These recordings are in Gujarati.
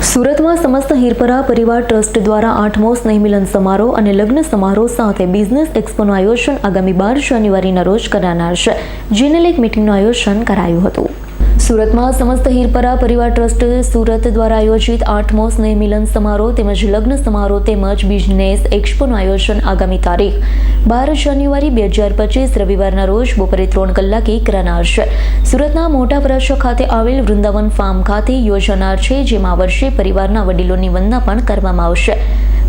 સુરતમાં સમસ્ત હિરપરા પરિવાર ટ્રસ્ટ દ્વારા 8મો સ્નેહ મિલન સમારોહ અને લગ્ન સમારોહ સાથે બિઝનેસ એક્સપોનું આયોજન આગામી 12 જાન્યુઆરીના રોજ કરાનાર છે, જેને લઈ મીટિંગનું આયોજન કરાયું હતું। સુરતમાં સમસ્ત હિરપરા પરિવાર ટ્રસ્ટ સુરત દ્વારા આયોજિત 8મો સ્નેહ મિલન સમારોહ તેમજ લગ્ન સમારોહ તેમજ બિઝનેસ એક્સપોનું આયોજન આગામી તારીખ 12 જાન્યુઆરી 2025 રવિવારના રોજ બપોરે 3 કલાકે કરાનાર છે। સુરતના મોટા વરાછા ખાતે આવેલ વૃંદાવન ફાર્મ ખાતે યોજાનાર છે, જેમાં વર્ષે પરિવારના વડીલોની વંદના પણ કરવામાં આવશે।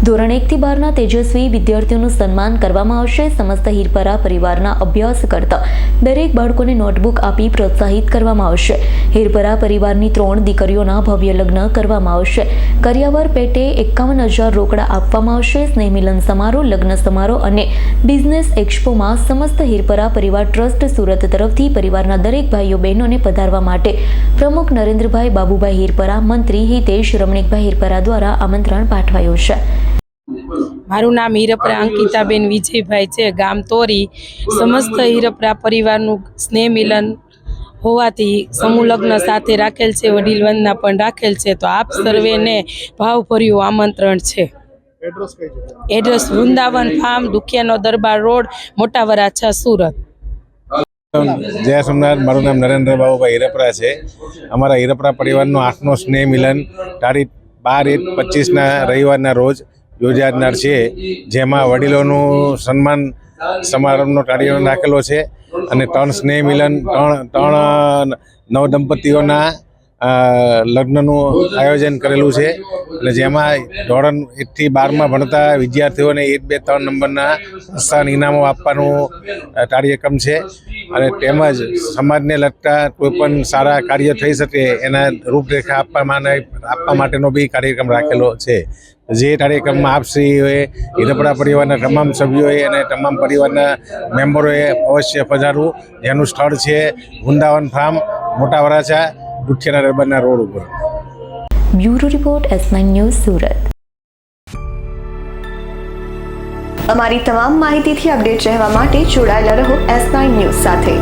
ધોરણ 1 થી 12ના તેજસ્વી વિદ્યાર્થીઓનું સન્માન કરવામાં આવશે। સમસ્ત હિરપરા પરિવારના અભ્યાસ કરતા દરેક બાળકોને નોટબુક આપી પ્રોત્સાહિત કરવામાં આવશે। હિરપરા પરિવારની 3 દીકરીઓના ભવ્ય લગ્ન કરવામાં આવશે। કરિયાવર પેટે 51,000 રોકડા આપવામાં આવશે। સ્નેહ મિલન સમારોહ, લગ્ન સમારોહ અને બિઝનેસ એક્સપોમાં સમસ્ત હિરપરા પરિવાર ટ્રસ્ટ સુરત તરફથી પરિવારના દરેક ભાઈઓ બહેનોને પધારવા માટે પ્રમુખ નરેન્દ્રભાઈ બાબુભાઈ હિરપરા, મંત્રી હિતેશ રમણીકભાઈ હિરપરા દ્વારા આમંત્રણ પાઠવાયું છે। મારું નામ હિરપરા અંકિતાબેન વિજયભાઈ છે, ગામ તોરી। સમસ્ત હિરપરા પરિવારનું સ્નેહ મિલન હોવાથી સમૂહ લગ્ન સાથે રાખેલ છે, વડીલ વંદના પણ રાખેલ છે, તો આપ સર્વેને ભાવભર્યું આમંત્રણ છે। એડ્રેસ વૃંદાવન ફાર્મ, દુખિયાનો દરબાર રોડ, મોટા વરાછા, સુરત। જય સોમનાથ। મારું નામ નરેન્દ્ર બાબુભાઈ હિરપરા છે। અમારા હિરપરા પરિવારનો 8મો સ્નેહ મિલન તારીખ 12/1/25ના રવિવારના રોજ યોજાનાર છે, જેમાં વડીલોનું સન્માન સમારંભનો કાર્યક્રમ રાખેલો છે અને 3 સ્નેહ મિલન, 3 નવદંપતીઓના લગ્નનું આયોજન કરેલું છે અને જેમાં ધોરણ 1 થી 12માં ભણતા વિદ્યાર્થીઓને 1, 2, 3 નંબરના પ્રોત્સાહન ઇનામો આપવાનું કાર્યક્રમ છે અને તેમજ સમાજને લગતા કોઈપણ સારા કાર્ય થઈ શકે એના રૂપરેખા આપવા માટેનો બી કાર્યક્રમ રાખેલો છે। જે કાર્યક્રમમાં આપશ્રીઓએ, હિરપરા પરિવારના તમામ સભ્યોએ અને તમામ પરિવારના મેમ્બરોએ અવશ્ય પધારવું। જેનું સ્થળ છે વૃંદાવન ફાર્મ, મોટા વરાછા, દુખિયાના દરબારના રોડ ઉપર। Bureau report, S9 news, Surat. અમારી તમામ માહિતીથી અપડેટ રહેવા માટે જોડાયેલા રહો S9 ન્યૂઝ સાથે।